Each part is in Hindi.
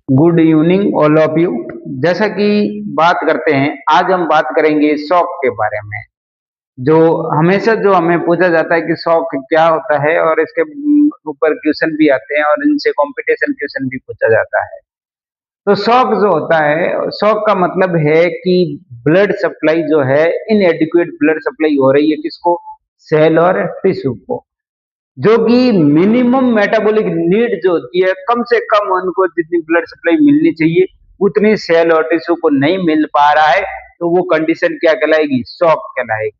Good evening all of you. जैसा कि बात करते हैं, आज हम बात करेंगे शौक के बारे में। जो हमेशा जो हमें पूछा जाता है कि शौक क्या होता है, और इसके ऊपर क्वेश्चन भी आते हैं और इनसे कंपटीशन क्वेश्चन भी पूछा जाता है। तो शौक जो होता है, शौक का मतलब है कि ब्लड सप्लाई जो है, इनएडिक्वेट ब्लड सप्लाई हो रही है किसको? सेल और टिश्यू को। जो कि मिनिमम मेटाबॉलिक नीड जो होती है, कम से कम उनको जितनी ब्लड सप्लाई मिलनी चाहिए उतनी सेल और टिश्यू को नहीं मिल पा रहा है, तो वो कंडीशन क्या कहलाएगी? शॉक कहलाएगी।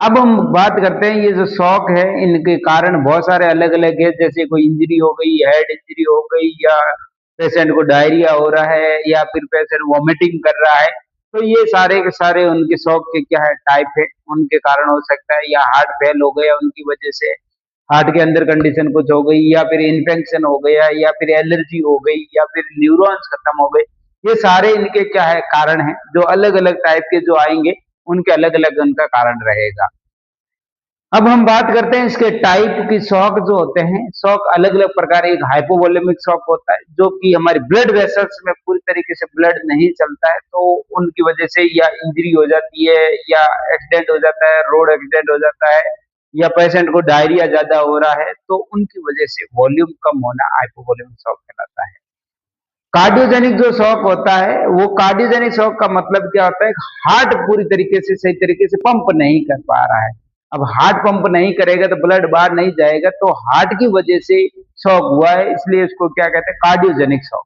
अब हम बात करते हैं, ये जो शॉक है इनके कारण बहुत सारे अलग अलग है। जैसे कोई इंजरी हो गई, हेड इंजरी हो गई, या पेशेंट को डायरिया हो रहा है, या फिर पेशेंट वॉमिटिंग कर रहा है, तो ये सारे के सारे उनके शॉक के क्या है, टाइप है, उनके कारण हो सकता है। या हार्ट फेल हो गया उनकी वजह से, हार्ट के अंदर कंडीशन कुछ हो गई, या फिर इन्फेक्शन हो गया, या फिर एलर्जी हो गई, या फिर न्यूरॉन्स खत्म हो गए। ये सारे इनके क्या है, कारण हैं। जो अलग अलग टाइप के जो आएंगे उनके अलग अलग उनका कारण रहेगा। अब हम बात करते हैं इसके टाइप की। शॉक जो होते हैं, शॉक अलग अलग प्रकार। एक हाइपोवोलेमिक शॉक होता है, जो कि हमारे ब्लड वेसल्स में पूरी तरीके से ब्लड नहीं चलता है, तो उनकी वजह से या इंजरी हो जाती है, या एक्सीडेंट हो जाता है, रोड एक्सीडेंट हो जाता है, या पेशेंट को डायरिया ज्यादा हो रहा है, तो उनकी वजह से वॉल्यूम कम होना हाइपोवोलेमिक शॉक कहलाता है। कार्डियोजेनिक जो शॉक होता है, वो कार्डियोजेनिक शॉक का मतलब क्या होता है? हार्ट पूरी तरीके से सही तरीके से पंप नहीं कर पा रहा है। अब हार्ट पंप नहीं करेगा तो ब्लड बाहर नहीं जाएगा, तो हार्ट की वजह से शॉक हुआ है, इसलिए उसको क्या कहते हैं? Cardiogenic shock.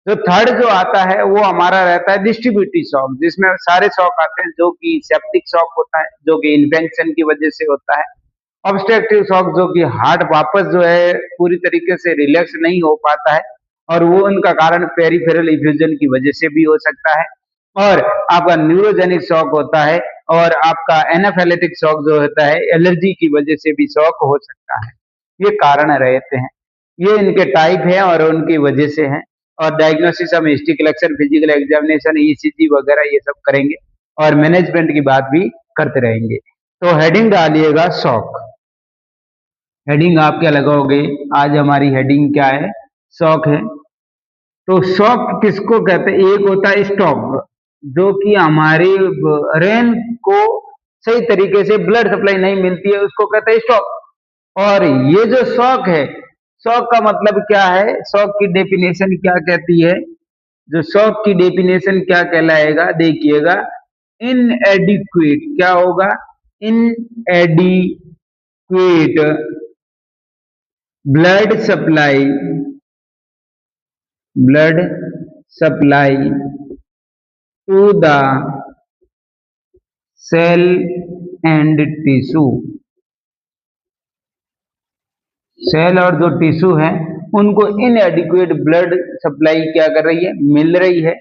जो थर्ड जो आता है वो हमारा रहता है डिस्ट्रीब्यूटिव शॉक, जिसमें सारे शॉक आते हैं। जो कि सेप्टिक शॉक होता है, जो कि इन्फेक्शन की वजह से होता है। ऑब्स्ट्रक्टिव शॉक, जो कि हार्ट वापस जो है पूरी तरीके से रिलैक्स नहीं हो पाता है, और वो उनका कारण पेरिफेरल इफ्यूजन की वजह से भी हो सकता है। और आपका न्यूरोजेनिक शॉक होता है, और आपका एनाफेलेटिक शॉक जो होता है, एलर्जी की वजह से भी शॉक हो सकता है। ये कारण रहते हैं, ये इनके टाइप है और उनकी वजह से है। और डायग्नोसिस हम history collection, physical examination, ECG वगैरह ये सब करेंगे, और मैनेजमेंट की बात भी करते रहेंगे। तो हेडिंग डालिएगा शॉक। हेडिंग आप क्या लगाओगे? आज हमारी हेडिंग क्या है? शॉक है। तो शॉक किसको कहते हैं? एक होता है स्टॉप, जो कि हमारी रेन को सही तरीके से ब्लड सप्लाई नहीं मिलती है, उसको कहते हैं स्टॉक। और ये जो शॉक है, शॉक का मतलब क्या है? शॉक की डेफिनेशन क्या कहती है? जो शॉक की डेफिनेशन क्या कहलाएगा, देखिएगा। इनएडिक्वेट क्या होगा? Inadequate blood supply, blood supply to the cell and tissue. Cell और जो टिश्यू है उनको इनएडिक्वेट ब्लड सप्लाई क्या कर रही है? मिल रही है।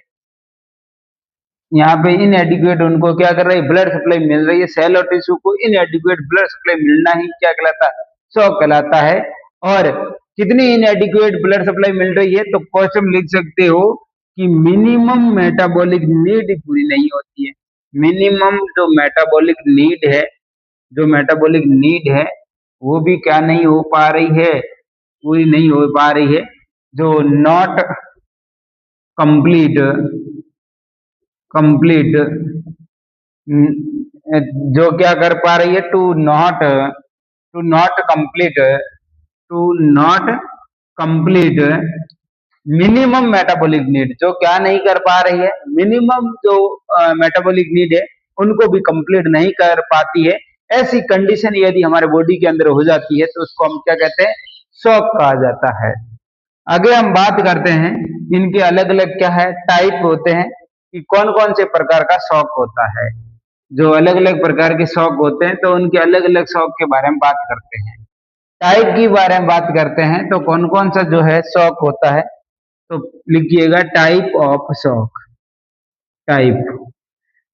यहाँ पे इनएडिक्वेट उनको क्या कर रही है? ब्लड सप्लाई मिल रही है। सेल और टिश्यू को इनएडिक्वेट ब्लड सप्लाई मिलना ही क्या कहलाता है? शॉक कहलाता है। और कितनी इनएडिक्वेट ब्लड सप्लाई मिल रही है? तो क्वेश्चन लिख सकते हो कि मिनिमम मेटाबॉलिक नीड पूरी नहीं होती है। मिनिमम जो मेटाबॉलिक नीड है, जो मेटाबॉलिक नीड है, वो भी क्या नहीं हो पा रही है? पूरी नहीं हो पा रही है। जो नॉट कंप्लीट, कंप्लीट जो क्या कर पा रही है? To not complete, to not complete minimum metabolic need, जो क्या नहीं कर पा रही है? मिनिमम जो मेटाबॉलिक नीड है उनको भी कंप्लीट नहीं कर पाती है। ऐसी कंडीशन यदि हमारे बॉडी के अंदर हो जाती है तो उसको हम क्या कहते हैं? शॉक कहा जाता है। आगे हम बात करते हैं, इनके अलग अलग क्या है, टाइप होते हैं, कि कौन कौन से प्रकार का शॉक होता है। जो अलग अलग प्रकार के शॉक होते हैं, तो उनके अलग अलग शॉक के बारे में बात करते हैं। टाइप के बारे में बात करते हैं, तो कौन कौन सा जो है शॉक होता है? तो लिखिएगा type of shock. Type,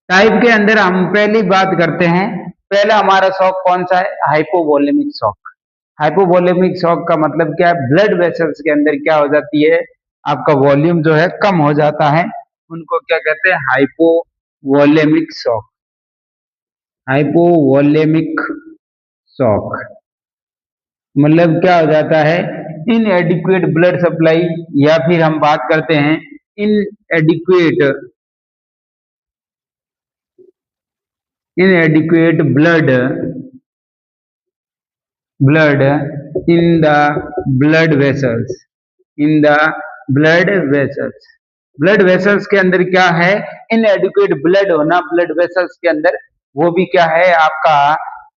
type के अंदर हम पहली बात करते हैं। पहला हमारा शॉक कौन सा है? Hypovolemic shock. हाइपोवोलेमिक शॉक का मतलब क्या है? ब्लड वेसल्स के अंदर क्या हो जाती है? आपका वॉल्यूम जो है कम हो जाता है, उनको क्या कहते हैं? Hypovolemic shock. हाइपोवोलेमिक शॉक मतलब क्या हो जाता है इनएडिक्वेट ब्लड सप्लाई, या फिर हम बात करते हैं इनएडिक्वेट blood in the blood vessels, in the blood vessels. Blood vessels के अंदर क्या है, इनएडिक्वेट ब्लड होना ब्लड वेसल्स के अंदर, वो भी क्या है आपका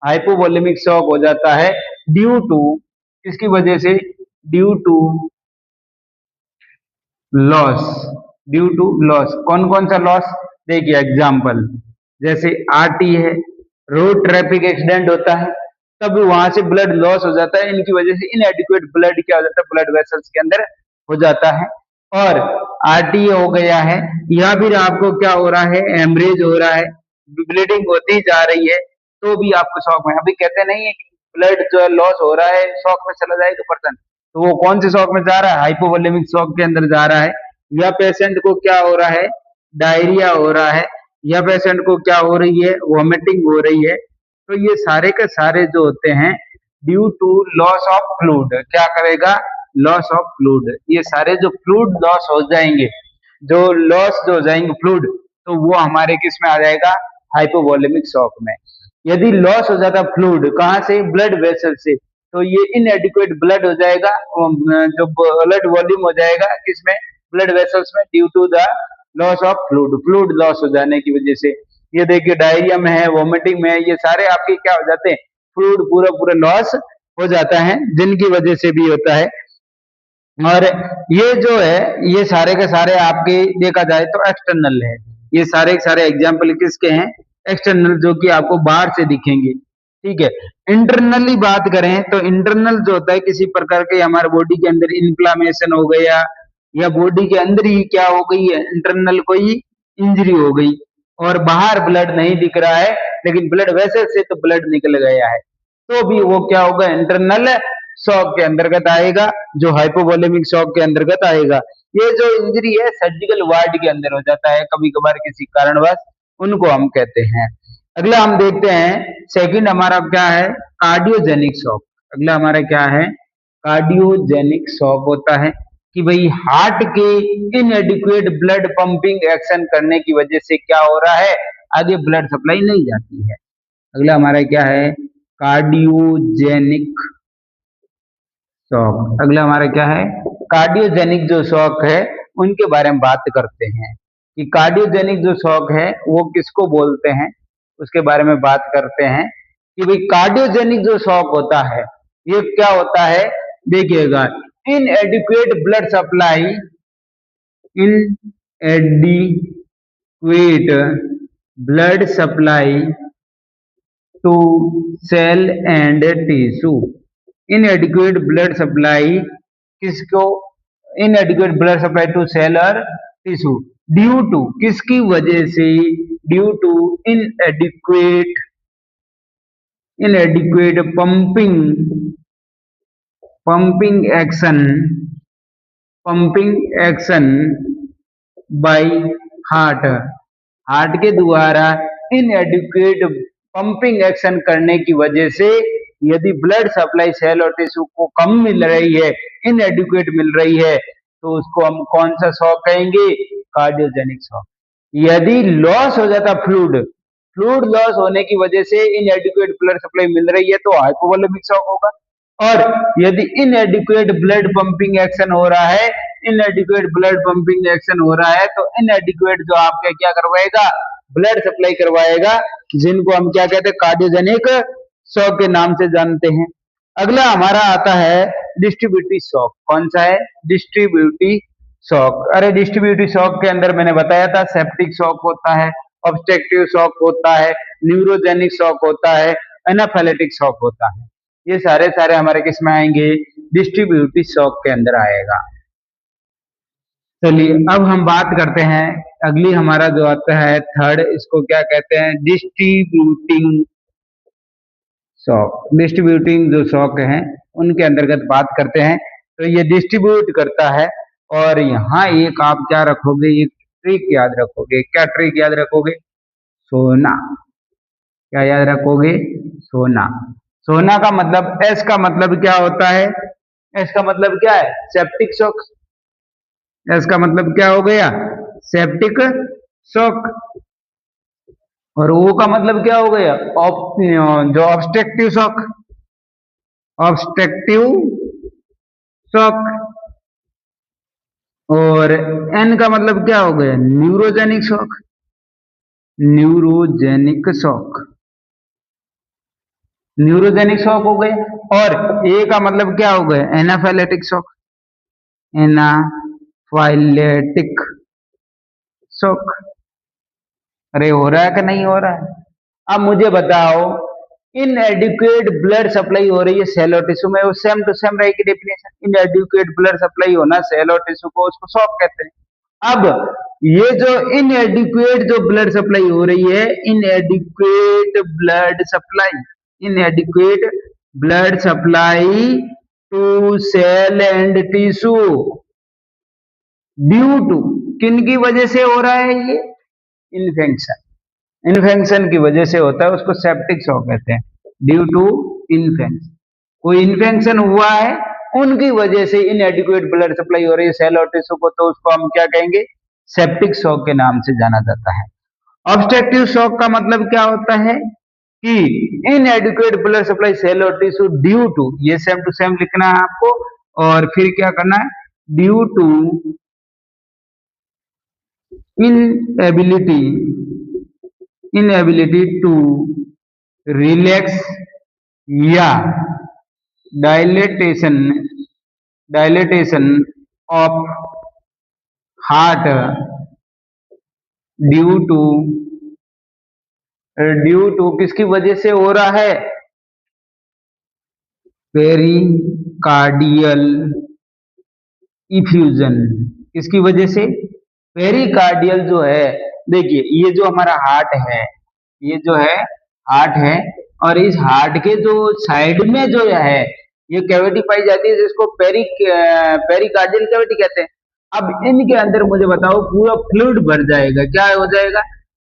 हाइपोवोलेमिक शॉक हो जाता है ड्यू टू, किसकी वजह से, due to loss, due to loss. कौन कौन सा लॉस, देखिए एग्जांपल, जैसे आरटी है, रोड ट्रैफिक एक्सीडेंट होता है, तब वहां से ब्लड लॉस हो जाता है, इनकी वजह से इनएडिक्वेट ब्लड क्या हो जाता है ब्लड वेसल्स के अंदर हो जाता है। और आरटीए हो गया है, या फिर आपको क्या हो रहा है, हेमरेज हो रहा है, ब्लीडिंग होती जा रही है, तो भी आपको शॉक में, अभी कहते नहीं है कि ब्लड जो है लॉस हो रहा है शॉक में चला जाएगा पर्सन, तो वो कौन से शॉक में जा रहा है, हाइपोवोलेमिक शॉक के अंदर जा रहा है। या पेशेंट को क्या हो रहा है, डायरिया हो रहा है, या पेशेंट को क्या हो रही है, वॉमिटिंग हो रही है, तो ये सारे के सारे जो होते हैं due to loss of fluid, क्या करेगा, लॉस ऑफ फ्लूइड। ये सारे जो फ्लूइड लॉस हो जाएंगे, जो लॉस जो हो जाएंगे फ्लूइड, तो वो हमारे किस में आ जाएगा, हाइपोवोलेमिक शॉक में। यदि लॉस हो जाता फ्लूइड कहाँ से, ब्लड वेसल से, तो ये इनएडिक्वेट ब्लड हो जाएगा, जो ब्लड वॉल्यूम हो जाएगा किसमें, ब्लड वेसल्स में, due to the loss of fluid, fluid loss हो जाने की वजह से। ये देखिए डायरिया में है, वॉमिटिंग में है, ये सारे आपके क्या हो जाते हैं, फ्लूइड पूरा पूरा लॉस हो जाता है, जिनकी वजह से भी होता है। और ये जो है ये सारे के सारे आपके देखा जाए तो एक्सटर्नल है, ये सारे के सारे एग्जाम्पल किसके हैं, एक्सटर्नल, जो कि आपको बाहर से दिखेंगे, ठीक है। इंटरनली बात करें तो इंटरनल जो होता है किसी प्रकार के हमारे बॉडी के अंदर इन्फ्लामेशन हो गया, या बॉडी के अंदर ही क्या हो गई है, इंटरनल कोई इंजरी हो गई, और बाहर ब्लड नहीं दिख रहा है, लेकिन ब्लड वेसल से तो ब्लड निकल गया है, तो भी वो क्या होगा, इंटरनल शॉक के अंतर्गत आएगा, जो हाइपोवोलेमिक शॉक के अंतर्गत आएगा। ये जो इंजरी है सर्जिकल वार्ड के अंदर हो जाता है कभी कभार किसी कारणवश, उनको हम कहते हैं। अगला हम देखते हैं, सेकंड हमारा क्या है, कार्डियोजेनिक शॉक। अगला हमारा क्या है, कार्डियोजेनिक शॉक होता है कि भाई हार्ट के इनएडिक्वेट ब्लड पंपिंग एक्शन करने की वजह से क्या हो रहा है, आगे ब्लड सप्लाई नहीं जाती है। अगला हमारा क्या है, कार्डियोजेनिक शॉक। अगला हमारा क्या है, कार्डियोजेनिक जो शॉक है उनके बारे में बात करते हैं कि कार्डियोजेनिक जो शॉक है वो किसको बोलते हैं, उसके बारे में बात करते हैं कि भाई कार्डियोजेनिक जो शॉक होता है ये क्या होता है, देखिएगा, inadequate blood supply, inadequate blood supply to cell and tissue. Inadequate blood supply किसको, inadequate blood supply to cell और टिश्यू, ड्यू टू किसकी वजह से, due to inadequate pumping action by heart, heart के द्वारा इनएडिक्वेट पंपिंग एक्शन करने की वजह से यदि ब्लड सप्लाई सेल और टिश्यू को कम मिल रही है, इनएडिक्वेट मिल रही है, तो उसको हम कौन सा शॉक कहेंगे, कार्डियोजेनिक शॉक। यदि लॉस हो जाता फ्लूइड, फ्लूइड लॉस होने की वजह से इनएडिक्वेट ब्लड सप्लाई मिल रही है तो हाइपोवोलेमिक शॉक होगा। और यदि इनएडिक्वेट ब्लड पंपिंग एक्शन हो रहा है, इनएडिक्वेट ब्लड पंपिंग एक्शन हो रहा है, तो इनएडिक्वेट जो आपका क्या करवाएगा, ब्लड सप्लाई करवाएगा, जिनको हम क्या कहते हैं, कार्डियोजेनिक शॉक के नाम से जानते हैं। अगला हमारा आता है डिस्ट्रीब्यूटिव शॉक। कौन सा है, डिस्ट्रीब्यूटिव शॉक। अरे डिस्ट्रीब्यूटिव शॉक के अंदर मैंने बताया था सेप्टिक शॉक होता है, ऑब्स्ट्रक्टिव शॉक होता है, न्यूरोजेनिक शॉक होता है, एनाफिलेटिक शॉक होता है। ये सारे सारे हमारे किस में आएंगे, डिस्ट्रीब्यूटिव शॉक के अंदर आएगा। चलिए अब हम बात करते हैं, अगली हमारा जो आता है थर्ड, इसको क्या कहते हैं, डिस्ट्रीब्यूटिंग शॉक। डिस्ट्रीब्यूटिंग जो शॉक हैं उनके अंतर्गत बात करते हैं, तो ये डिस्ट्रीब्यूट करता है। और यहाँ एक आप क्या रखोगे, एक ट्रिक याद रखोगे। क्या ट्रिक याद रखोगे, सोना। क्या याद रखोगे, सोना। सोना का मतलब, एस का मतलब क्या होता है, इसका मतलब क्या है? Septic shock. इसका मतलब क्या हो गया? Septic shock. और ओ का मतलब क्या हो गया? जो ऑब्स्ट्रक्टिव शॉक। Obstructive shock. और एन का मतलब क्या हो गया? Neurogenic shock. Neurogenic shock. Neurogenic shock हो गए। और ए का मतलब क्या हो गया? Anaphylactic shock. Anaphylactic shock. अरे हो रहा है कि नहीं हो रहा है? अब मुझे बताओ, इनएडिक्वेट ब्लड सप्लाई हो रही है सेल और टिश्यू में, वो सेम टू सेम रहेगी डेफिनेशन। इनएडिक्वेट ब्लड सप्लाई होना सेल और टिश्यू को, उसको शॉक कहते हैं। अब ये जो इनएडिक्वेट जो ब्लड सप्लाई हो रही है, inadequate blood supply, inadequate blood supply to cell and tissue due to, किन की वजह से हो रहा है ये? इन्फेक्शन। इन्फेक्शन की वजह से होता है, उसको सेप्टिक शॉक कहते हैं। ड्यू टू इन्फेक्शन, कोई इन्फेक्शन हुआ है, उनकी वजह से इनएडिक्वेट ब्लड सप्लाई हो रही है सेल और टिश्यू को, तो उसको हम क्या कहेंगे? सेप्टिक शॉक के नाम से जाना जाता है। ऑब्स्ट्रक्टिव शॉक का मतलब क्या होता है? कि इनएडिक्वेट ब्लड सप्लाई सेल और टिश्यू ड्यू टू, ये सेम टू सेम लिखना है आपको, और फिर क्या करना है? Due to inability, inability to relax या dilatation, dilatation of heart due to, due to किसकी वजह से हो रहा है? Pericardial effusion. किसकी वजह से? पेरिकार्डियल जो है, देखिए ये जो हमारा हार्ट है, ये जो है हार्ट है, और इस हार्ट के जो साइड में जो है ये कैविटी पाई जाती है, जिसको पेरिकार्डियल कैविटी कहते हैं। अब इनके अंदर मुझे बताओ, पूरा फ्लूइड भर जाएगा, क्या हो जाएगा?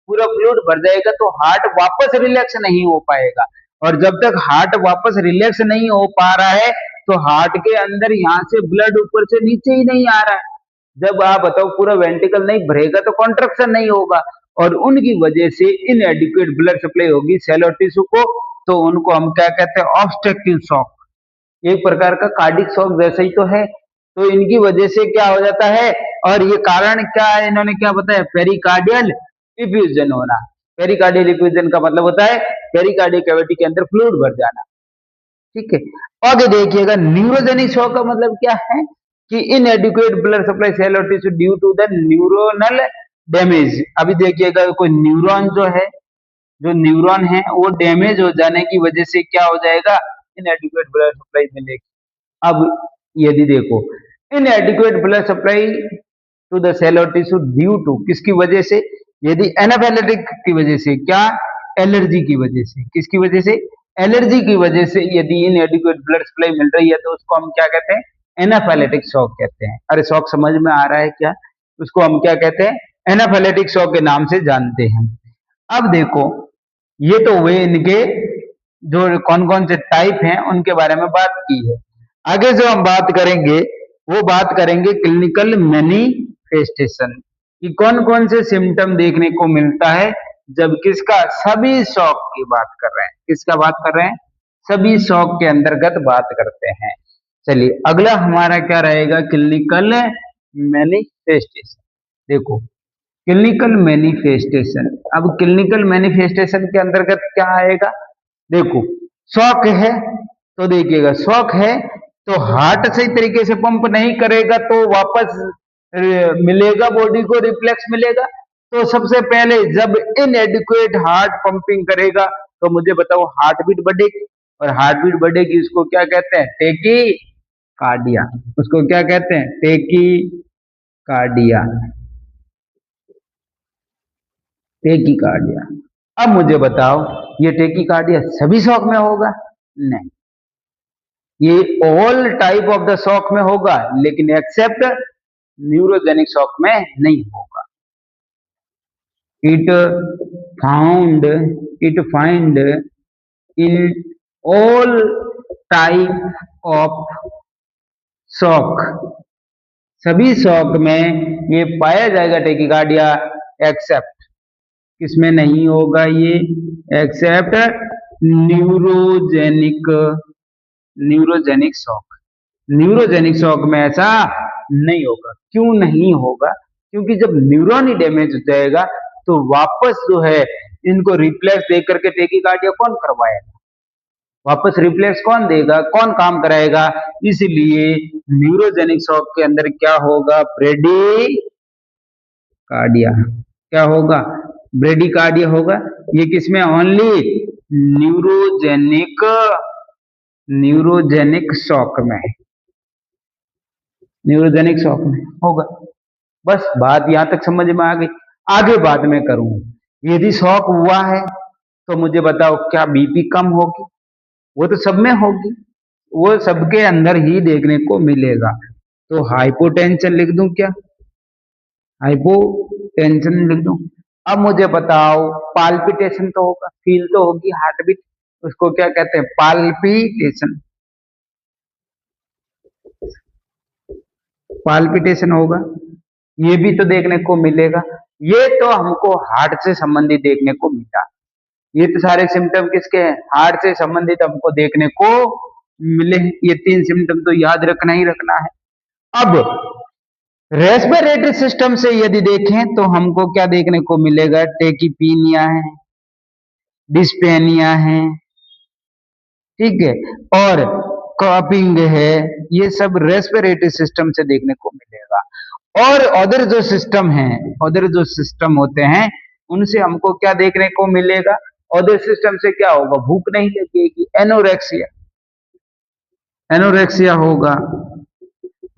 पूरा फ्लूइड भर जाएगा, तो हार्ट वापस रिलैक्स नहीं हो पाएगा। और जब तक हार्ट वापस रिलैक्स नहीं हो पा रहा है, तो हार्ट के अंदर यहाँ से ब्लड ऊपर से नीचे ही नहीं आ रहा है। जब आप बताओ पूरा वेंटिकल नहीं भरेगा, तो कॉन्ट्रैक्शन नहीं होगा, और उनकी वजह से इनएडिक्वेट ब्लड सप्लाई होगी सेल और टिश्यू को, तो उनको हम क्या कहते हैं? Obstructive shock. एक प्रकार का कार्डिक शॉक जैसा ही तो है। तो इनकी वजह से क्या हो जाता है, और ये कारण क्या है, इन्होंने क्या बताया? पेरिकार्डियल इफ्यूजन होना। पेरिकार्डियल इफ्यूजन का मतलब होता है पेरिकार्डियल कैविटी के अंदर फ्लूइड भर जाना। ठीक है, आगे देखिएगा, न्यूरोजेनिक शॉक का मतलब क्या है? कि इनएडिक्वेट ब्लड सप्लाई सेल और tissue due to the neuronal damage. अभी देखिएगा, कोई न्यूरॉन जो है, जो न्यूरॉन है वो डैमेज हो जाने की वजह से क्या हो जाएगा? इनएडिक्वेट ब्लड सप्लाई मिलेगी। अब यदि देखो, inadequate blood supply to the cell और टिश्यू ड्यू टू किसकी वजह से? यदि एनाफाइलेटिक की वजह से, क्या? एलर्जी की वजह से। किसकी वजह से? एलर्जी की वजह से यदि इनएडिक्वेट ब्लड सप्लाई मिल रही है, तो उसको हम क्या कहते हैं? एनाफाइलेटिक शॉक कहते हैं। अरे शॉक समझ में आ रहा है क्या? उसको हम क्या कहते हैं? एनाफाइलेटिक शॉक के नाम से जानते हैं। अब देखो, ये तो हुए इनके जो कौन कौन से टाइप हैं उनके बारे में बात की है। आगे जो हम बात करेंगे, वो बात करेंगे क्लिनिकल मैनिफेस्टेशन, कि कौन कौन से सिम्टम देखने को मिलता है जब किसका? सभी शॉक की बात कर रहे हैं। किसका बात कर रहे हैं? सभी शॉक के अंतर्गत बात करते हैं। चलिए अगला हमारा क्या रहेगा? Clinical manifestation. देखो, क्लिनिकल मैनिफेस्टेशन, अब क्लिनिकल मैनिफेस्टेशन के अंतर्गत क्या आएगा? देखो, शॉक है, तो देखिएगा शॉक है तो हार्ट सही तरीके से पंप नहीं करेगा, तो वापस मिलेगा, बॉडी को रिफ्लेक्स मिलेगा। तो सबसे पहले जब इनएडिक्वेट हार्ट पंपिंग करेगा, तो मुझे बताओ हार्ट बीट बढ़ेगी, और हार्ट बीट बढ़ेगी, उसको क्या कहते हैं? टेकी कार्डिया। उसको क्या कहते हैं? टेकी कार्डिया। टेकी कार्डिया। अब मुझे बताओ, ये टेकी कार्डिया सभी शॉक में होगा? नहीं, ये all type of the shock में होगा, लेकिन एक्सेप्ट न्यूरोजेनिक शॉक में नहीं होगा। It found, it find in all type of shock, सभी शॉक में ये पाया जाएगा टेकिकार्डिया, एक्सेप्ट किसमें नहीं होगा ये, except neurogenic, neurogenic shock. Neurogenic shock में ऐसा नहीं होगा। क्यों नहीं होगा? क्योंकि जब न्यूरॉन ही डैमेज हो जाएगा तो वापस जो है इनको रिप्लेस दे करके टेकिकार्डिया कौन करवाएगा? वापस रिप्लेस कौन देगा, कौन काम कराएगा? इसलिए न्यूरोजेनिक शॉक के अंदर क्या होगा, ब्रेडिकार्डिया। क्या होगा? ब्रेडिकार्डिया होगा। ये किसमें? ओनली न्यूरोजेनिक, न्यूरोजेनिक शॉक में, न्यूरोजेनिक शॉक में होगा। बस बात यहां तक समझ में आ गई। आगे बाद में करूं, यदि शॉक हुआ है तो मुझे बताओ क्या बीपी कम होगी? वो तो सब में होगी, वो सबके अंदर ही देखने को मिलेगा। तो हाइपोटेंशन लिख दूं क्या? हाइपोटेंशन लिख दूं। अब मुझे बताओ पाल्पिटेशन तो होगा, फील तो होगी हार्ट बीट, उसको क्या कहते हैं? पाल्पिटेशन, पाल्पिटेशन होगा। ये भी तो देखने को मिलेगा। ये तो हमको हार्ट से संबंधित देखने को मिला। ये तो सारे सिम्टम किसके हैं? हार्ट से संबंधित हमको देखने को मिले हैं। ये 3 सिम्टम तो याद रखना ही रखना है। अब रेस्पिरेटरी सिस्टम से यदि देखें तो हमको क्या देखने को मिलेगा? टेकीपीनिया है, डिस्पेनिया है, ठीक है, और कॉपिंग है। ये सब रेस्पिरेटरी सिस्टम से देखने को मिलेगा। और अदर जो सिस्टम है, अदर जो सिस्टम होते हैं उनसे हमको क्या देखने को मिलेगा? अदर सिस्टम से क्या होगा? भूख नहीं लगेगी, एनोरेक्सिया, एनोरेक्सिया होगा,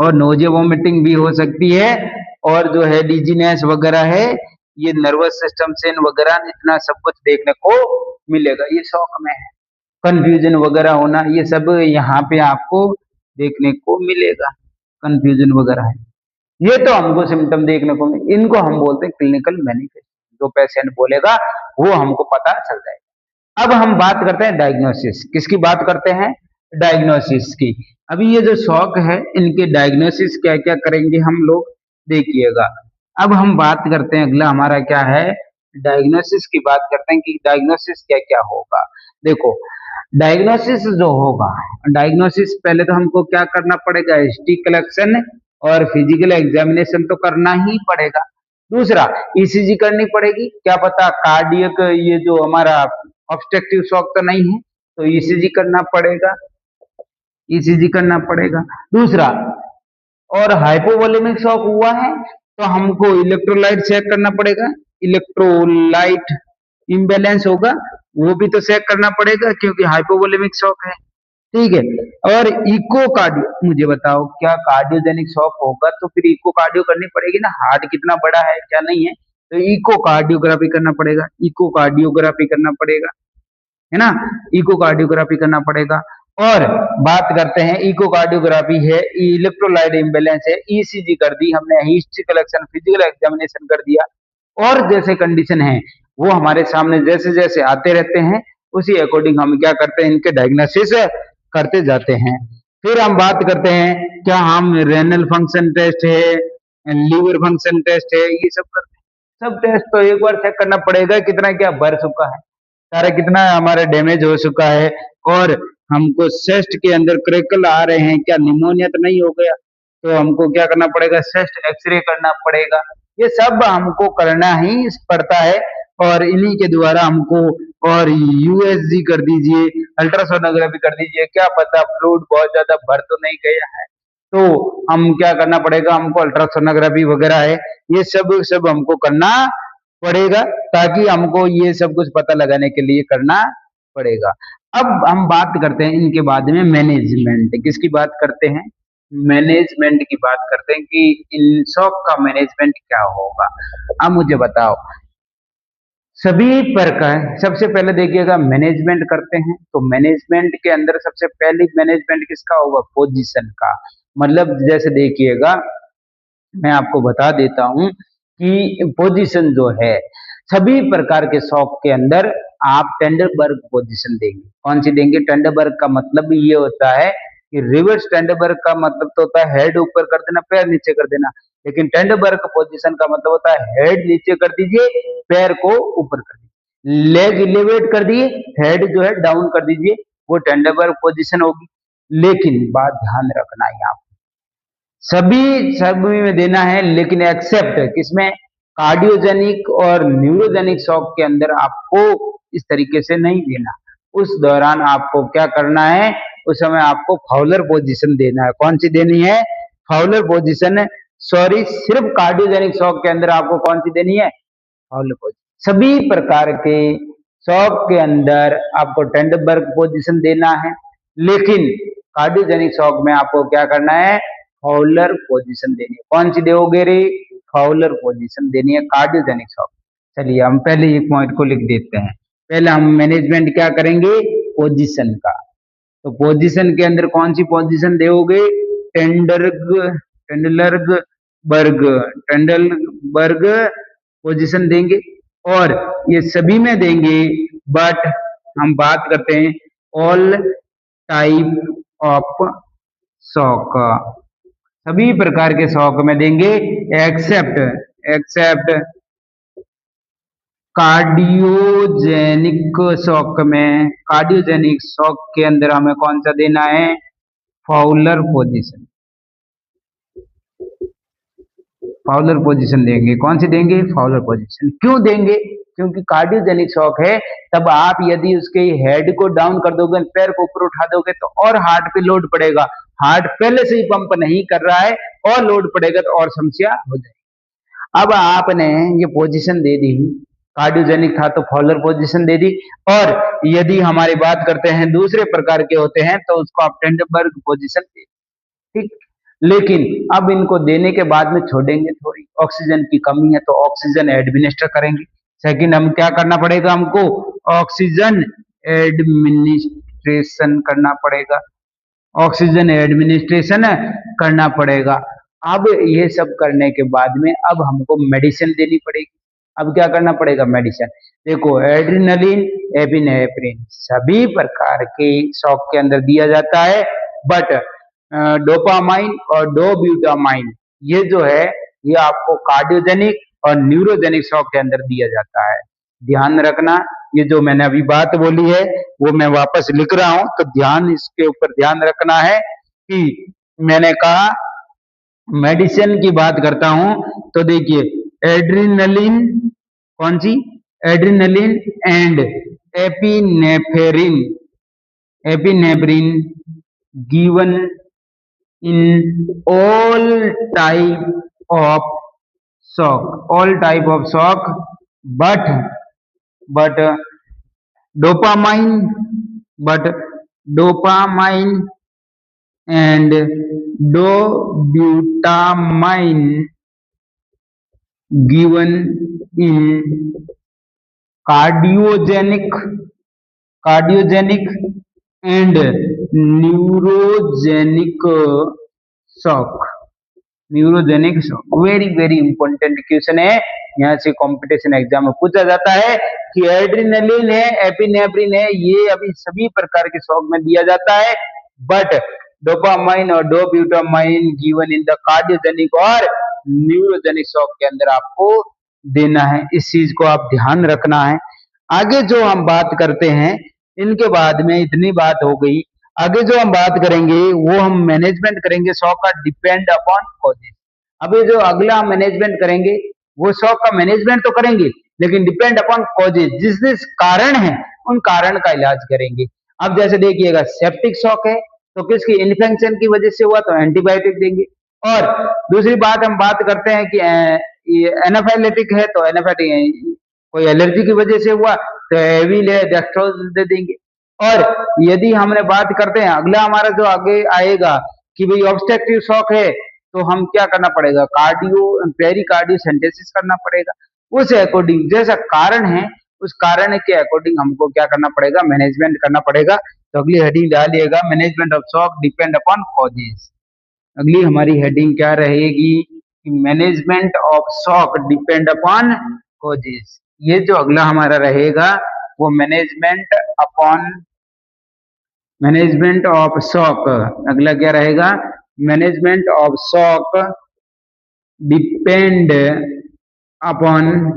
और नोजिया वोमिटिंग भी हो सकती है, और जो है डिजीनेस वगैरह है, ये नर्वस सिस्टम से वगैरह इतना सब कुछ देखने को मिलेगा। ये शॉक में है। कंफ्यूजन वगैरह होना, ये सब यहाँ पे आपको देखने को मिलेगा। कंफ्यूजन वगैरह है, ये तो हमको सिम्टम देखने को मिले। इनको हम बोलते हैं क्लिनिकल मैनिफेस्टेशन। जो पेशेंट बोलेगा वो हमको पता चल जाएगा। अब हम बात करते हैं डायग्नोसिस। किसकी बात करते हैं? डायग्नोसिस की। अभी ये जो शॉक है इनके डायग्नोसिस क्या क्या करेंगे हम लोग, देखिएगा। अब हम बात करते हैं, अगला हमारा क्या है, डायग्नोसिस की बात करते हैं कि डायग्नोसिस क्या क्या होगा। देखो डायग्नोसिस जो होगा, डायग्नोसिस पहले तो हमको क्या करना पड़ेगा? हिस्ट्री कलेक्शन और फिजिकल एग्जामिनेशन तो करना ही पड़ेगा। दूसरा ईसीजी करनी पड़ेगी। क्या पता कार्डियक ये जो हमारा ऑब्स्ट्रक्टिव शॉक तो नहीं है, तो ईसीजी करना पड़ेगा, ईसीजी करना पड़ेगा। दूसरा, और हाइपोवोलेमिक शॉक हुआ है तो हमको इलेक्ट्रोलाइट चेक करना पड़ेगा। इलेक्ट्रोलाइट इम्बैलेंस होगा, वो भी तो चेक करना पड़ेगा क्योंकि हाइपोवोलेमिक शॉक है, ठीक है। और इको कार्डियो, मुझे बताओ क्या कार्डियोजेनिक शॉक होगा तो फिर इको कार्डियो करनी पड़ेगी ना, हार्ट कितना बड़ा है क्या नहीं है, तो इको कार्डियोग्राफी करना पड़ेगा, इको कार्डियोग्राफी करना पड़ेगा, है ना, इको कार्डियोग्राफी करना पड़ेगा। और बात करते हैं इको कार्डियोग्राफी है, इलेक्ट्रोलाइट इम्बैलेंस है, ईसीजी कर दी हमने, हिस्ट्री कलेक्शन, फिजिकल एग्जामिनेशन कर दिया, और जैसे कंडीशन है वो हमारे सामने जैसे जैसे आते रहते हैं उसी अकॉर्डिंग हम क्या करते हैं, इनके डायग्नोसिस करते जाते हैं। फिर हम बात करते हैं क्या हम रेनल फंक्शन टेस्ट है, लीवर फंक्शन टेस्ट है, ये सब करते हैं। सब टेस्ट तो एक बार चेक करना पड़ेगा कितना क्या भर चुका है, सारा कितना हमारा डैमेज हो चुका है, और हमको चेस्ट के अंदर क्रैकल आ रहे हैं, क्या निमोनिया तो नहीं हो गया, तो हमको क्या करना पड़ेगा? चेस्ट एक्सरे करना पड़ेगा। ये सब हमको करना ही पड़ता है, और इन्हीं के द्वारा हमको, और यूएसजी कर दीजिए, अल्ट्रासोनोग्राफी कर दीजिए, क्या पता फ्लूइड बहुत ज्यादा भर तो नहीं गया है, तो हम क्या करना पड़ेगा? हमको अल्ट्रासोनोग्राफी वगैरह है, ये सब सब हमको करना पड़ेगा, ताकि हमको ये सब कुछ पता लगाने के लिए करना पड़ेगा। अब हम बात करते हैं इनके बाद में मैनेजमेंट। किसकी बात करते हैं? मैनेजमेंट की बात करते हैं कि इन शॉक का मैनेजमेंट क्या होगा। अब मुझे बताओ, सभी प्रकार, सबसे पहले देखिएगा मैनेजमेंट करते हैं तो मैनेजमेंट के अंदर सबसे पहले मैनेजमेंट किसका होगा? पोजीशन का। मतलब जैसे देखिएगा, मैं आपको बता देता हूं कि पोजीशन जो है सभी प्रकार के शॉक के अंदर आप टेंडरबर्ग पोजीशन देंगे। कौन सी देंगे? टेंडरबर्ग का मतलब ये होता है कि रिवर्स टेंडरबर्ग का मतलब तो होता है हेड ऊपर कर देना, पैर नीचे कर देना, लेकिन टेंडरबर्ग पोजीशन का मतलब होता है हेड नीचे कर दीजिए, पैर को ऊपर कर दीजिए, लेग इलेवेट कर दिए, हेड जो है डाउन कर दीजिए, वो टेंडरबर्ग पोजीशन होगी। लेकिन बात ध्यान रखना है यहाँ सभी में देना है, लेकिन एक्सेप्ट किसमें, कार्डियोजेनिक और न्यूरोजेनिक शॉक के अंदर आपको इस तरीके से नहीं देना। उस दौरान आपको क्या करना है, उस समय आपको फाउलर पोजीशन देना है। कौन सी देनी है, फाउलर पोजीशन। सॉरी, सिर्फ कार्डियोजेनिक शॉक के अंदर आपको कौन सी देनी है, फाउलर पोजीशन। सभी प्रकार के शॉक के अंदर आपको टेंडरबर्ग पोजीशन देना है, लेकिन कार्डियोजेनिक शॉक में आपको क्या करना है, फाउलर पोजीशन देनी है। कौन सी दोगे रे, फाउलर पोजीशन देनी है कार्डियोजेनिक शॉक। चलिए हम पहले एक पॉइंट को लिख देते हैं। पहले हम मैनेजमेंट क्या करेंगे, पोजीशन का। तो पोजीशन के अंदर कौन सी पोजीशन दोगे, टेंडलर्ग बर्ग, टेंडलबर्ग पोजीशन देंगे, और ये सभी में देंगे, बट हम बात करते हैं ऑल टाइप ऑफ शॉक, सभी प्रकार के शॉक में देंगे, एक्सेप्ट कार्डियोजेनिक शॉक में। कार्डियोजेनिक शॉक के अंदर हमें कौन सा देना है, फाउलर पोजीशन। फाउलर पोजीशन देंगे, कौन सी देंगे, फाउलर पोजीशन। क्यों देंगे, क्योंकि कार्डियोजेनिक शॉक है, तब आप यदि उसके हेड को डाउन कर दोगे, पैर को ऊपर उठा दोगे, तो और हार्ट पे लोड पड़ेगा। हार्ट पहले से ही पंप नहीं कर रहा है और लोड पड़ेगा तो और समस्या हो जाएगी। अब आपने ये पोजीशन दे दी, कार्डियोजेनिक था तो फाउलर पोजीशन दे दी, और यदि हमारी बात करते हैं दूसरे प्रकार के होते हैं तो उसको आप टेंडरबर्ग पोजीशन दे, ठीक। लेकिन अब इनको देने के बाद में छोड़ेंगे थोड़ी, ऑक्सीजन की कमी है तो ऑक्सीजन एडमिनिस्टर करेंगे। सेकंड हम क्या करना पड़ेगा, हमको ऑक्सीजन एडमिनिस्ट्रेशन करना पड़ेगा, ऑक्सीजन एडमिनिस्ट्रेशन करना पड़ेगा। अब ये सब करने के बाद में अब हमको मेडिसिन देनी पड़ेगी। अब क्या करना पड़ेगा, मेडिसिन। देखो, एड्रिनलिन, एपिनेफ्रिन सभी प्रकार के शॉक के अंदर दिया जाता है, बट डोपामाइन और डोब्यूटामाइन ये जो है, ये आपको कार्डियोजेनिक और न्यूरोजेनिक शॉक के अंदर दिया जाता है। ध्यान रखना, ये जो मैंने अभी बात बोली है वो मैं वापस लिख रहा हूं, तो ध्यान इसके ऊपर ध्यान रखना है कि मैंने कहा मेडिसिन की बात करता हूं, तो देखिए एड्रिनलिन, कौन सी, adrenaline and epinephrine, epinephrine given in all type of shock, but dopamine, but dopamine and dobutamine given in cardiogenic and neurogenic shock, neurogenic shock very very important question है, यहाँ से कंपटीशन एग्जाम में पूछा जाता है कि एड्रिनलिन है, एपिनेफ्रिन है, ये अभी सभी प्रकार के शॉक में दिया जाता है, बट डोपामाइन और डोब्यूटामाइन गिवन इन द कार्डियोजेनिक और न्यूरोजेनिक शॉक के अंदर आपको देना है। इस चीज को आप ध्यान रखना है। आगे जो हम बात करते हैं, इनके बाद में इतनी बात हो गई, आगे जो हम बात करेंगे वो हम मैनेजमेंट करेंगे शॉक का, डिपेंड अपॉन कॉजेज। अभी जो अगला मैनेजमेंट करेंगे वो शॉक का मैनेजमेंट तो करेंगे, लेकिन डिपेंड अपॉन कॉजेज, जिस जिस कारण है उन कारण का इलाज करेंगे। अब जैसे देखिएगा, सेप्टिक शॉक है तो किसकी, इन्फेक्शन की वजह से हुआ तो एंटीबायोटिक देंगे, और दूसरी बात हम बात करते हैं कि एनाफाइलेटिक है तो एनाफाइलेटिक, कोई एलर्जी की वजह से हुआ तो एविल है, डेक्स्ट्रोज दे देंगे। और यदि हमने बात करते हैं, अगला हमारा जो आगे आएगा कि भाई ऑब्स्ट्रक्टिव शॉक है तो हम क्या करना पड़ेगा, पेरिकार्डियो सेंटेसिस करना पड़ेगा। उस अकॉर्डिंग जैसा कारण है उस कारण के अकॉर्डिंग हमको क्या करना पड़ेगा, मैनेजमेंट करना पड़ेगा। तो अगली हेडिंग डालिएगा, management of shock depend upon causes. अगली हमारी हेडिंग क्या रहेगी, management of shock depend upon causes. ये जो अगला हमारा रहेगा वो management upon management of shock, अगला क्या रहेगा, management of shock depend upon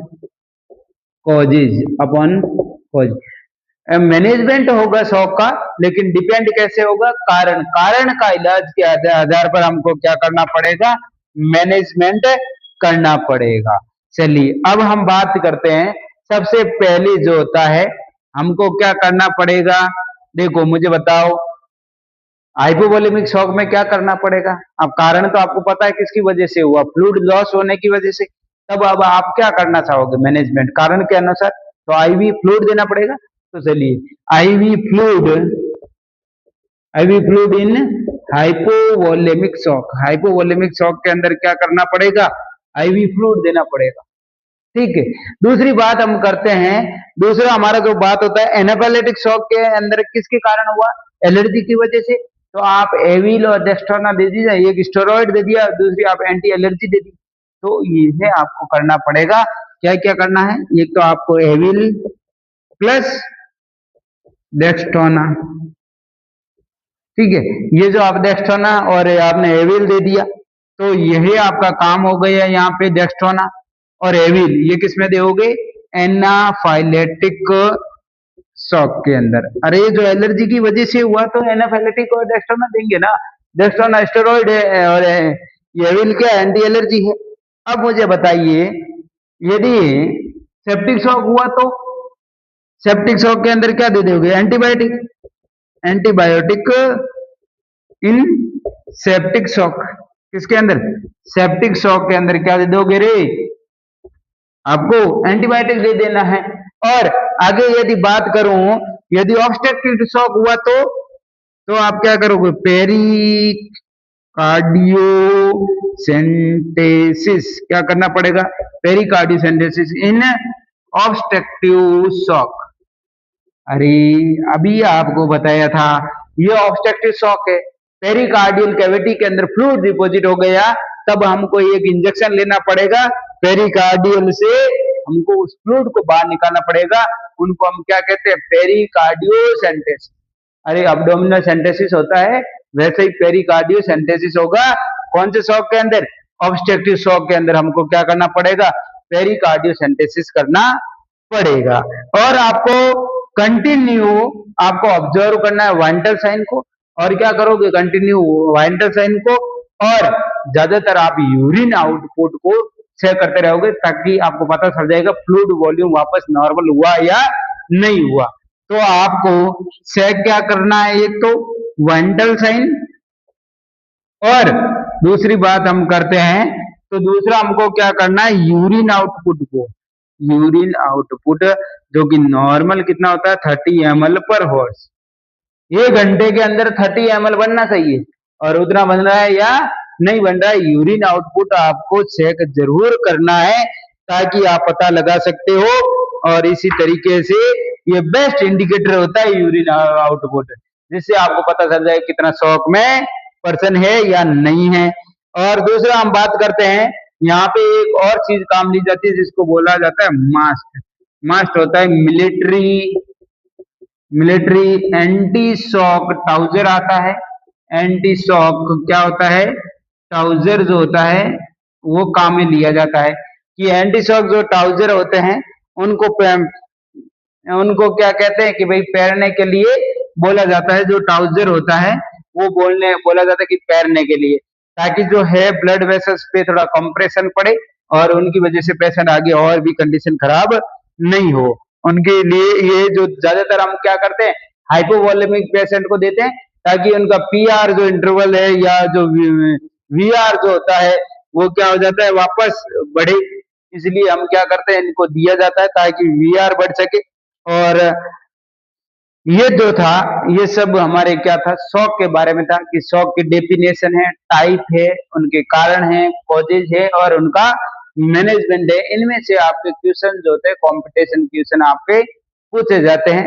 causes, upon cos. Management होगा शॉक का, लेकिन डिपेंड कैसे होगा, कारण, कारण का इलाज के आधार पर हमको क्या करना पड़ेगा, मैनेजमेंट करना पड़ेगा। चलिए अब हम बात करते हैं, सबसे पहले जो होता है हमको क्या करना पड़ेगा, देखो मुझे बताओ, हाइपोवोलेमिक शॉक में क्या करना पड़ेगा। अब कारण तो आपको पता है किसकी वजह से हुआ, फ्लूइड लॉस होने की वजह से। तब अब आप क्या करना चाहोगे, मैनेजमेंट कारण के अनुसार, तो आईवी फ्लूइड देना पड़ेगा। तो चलिए IV fluid, IV fluid in hypovolemic shock, hypovolemic shock के अंदर क्या करना पड़ेगा, आईवी फ्लूइड देना पड़ेगा। ठीक है, दूसरी बात हम करते हैं, दूसरा हमारा जो बात होता है एनाफिलेटिक शॉक के अंदर किसके कारण हुआ, एलर्जी की वजह से। तो आप एविल और डेस्टोना दे दीजिए, एक स्टेरॉइड दे दिया, दूसरी आप एंटी एलर्जी दे दी। तो ये आपको करना पड़ेगा, क्या क्या करना है, एक तो आपको एविल प्लस डेस्टोना, ठीक है, ये जो आप डेस्टोना और आपने एविल दे दिया, तो यही आपका काम हो गया यहाँ पे, डेस्टोना और एविल, ये किसमें दोगे, एनाफाइलेटिक शॉक के अंदर। अरे जो एलर्जी की वजह से हुआ तो एनाफाइलेटिक और डेस्टोना देंगे ना, डेस्टोना स्टेरॉइड है और एविल क्या एंटी एलर्जी है। अब मुझे बताइए, यदि सेप्टिक शॉक हुआ तो सेप्टिक शॉक के अंदर क्या दे दोगे, एंटीबायोटिक, एंटीबायोटिक इन सेप्टिक शॉक, किसके अंदर, सेप्टिक शॉक के अंदर क्या दे दोगे रे, आपको एंटीबायोटिक दे देना है। और आगे यदि बात करूं, यदि ऑब्स्ट्रक्टिव शॉक हुआ तो आप क्या करोगे, पेरिकार्डियोसेंटेसिस, क्या करना पड़ेगा, पेरिकार्डियोसेंटेसिस इन ऑब्स्ट्रक्टिव शॉक। अरे अभी आपको बताया था ये ऑब्स्ट्रक्टिव शॉक है, पेरिकार्डियल कैविटी के अंदर फ्लूइड डिपॉजिट हो गया, तब हमको एक इंजेक्शन लेना पड़ेगा, पेरिकार्डियल से हमको उस फ्लूइड को बाहर निकालना पड़ेगा, उनको हम क्या कहते हैं, पेरिकार्डियोसेंटेसिस। अरे अब्डोमिनल सेंटेसिस होता है, वैसे ही पेरिकार्डियोसेंटेसिस होगा, कौन से शॉक के अंदर, ऑब्स्ट्रक्टिव शॉक के अंदर हमको क्या करना पड़ेगा, पेरिकार्डियोसेंटेसिस करना पड़ेगा। और आपको कंटिन्यू आपको ऑब्जर्व करना है वाइटल साइन को, और क्या करोगे, कंटिन्यू वाइटल साइन को, और ज्यादातर आप यूरिन आउटपुट को चेक करते रहोगे, ताकि आपको पता चल जाएगा फ्लूइड वॉल्यूम वापस नॉर्मल हुआ या नहीं हुआ। तो आपको चेक क्या करना है, एक तो वाइटल साइन, और दूसरी बात हम करते हैं, तो दूसरा हमको क्या करना है, यूरिन आउटपुट को, यूरिन आउटपुट जो कि नॉर्मल कितना होता है, 30 ml पर हॉर्स, ये घंटे के अंदर 30 ml बनना चाहिए, और उतना बन रहा है या नहीं बन रहा है, यूरिन आउटपुट आपको चेक जरूर करना है, ताकि आप पता लगा सकते हो। और इसी तरीके से ये बेस्ट इंडिकेटर होता है यूरिन आउटपुट, जिससे आपको पता चल जाए कितना शॉक में पर्सन है या नहीं है। और दूसरा हम बात करते हैं, यहाँ पे एक और चीज काम ली जाती है, जिसको बोला जाता है मास्ट। मास्ट होता है मिलिट्री एंटी शॉक ट्राउजर आता है, एंटी शॉक क्या होता है, ट्राउजर जो होता है वो काम में लिया जाता है, कि एंटी शॉक जो ट्राउजर होते हैं उनको क्या कहते हैं कि भाई पैरने के लिए बोला जाता है, जो ट्राउजर होता है वो बोला जाता है कि पैरने के लिए, ताकि जो है ब्लड वेसल्स पे थोड़ा कंप्रेशन पड़े, और उनकी वजह से पेशेंट आगे और भी कंडीशन खराब नहीं हो। उनके लिए ये जो ज्यादातर हम क्या करते हैं, हाइपोवोलेमिक पेशेंट को देते हैं, ताकि उनका पीआर जो इंटरवल है या जो वीआर जो होता है वो क्या हो जाता है, वापस बढ़े, इसलिए हम क्या करते हैं, इनको दिया जाता है ताकि वीआर बढ़ सके। और ये जो था, ये सब हमारे क्या था, शॉक के बारे में था, कि शॉक की डेफिनेशन है, टाइप है, उनके कारण है, कॉजेज है, और उनका मैनेजमेंट है। इनमें से आपके क्वेश्चन जो होते हैं, कॉम्पिटिशन क्वेश्चन आपके पूछे जाते हैं।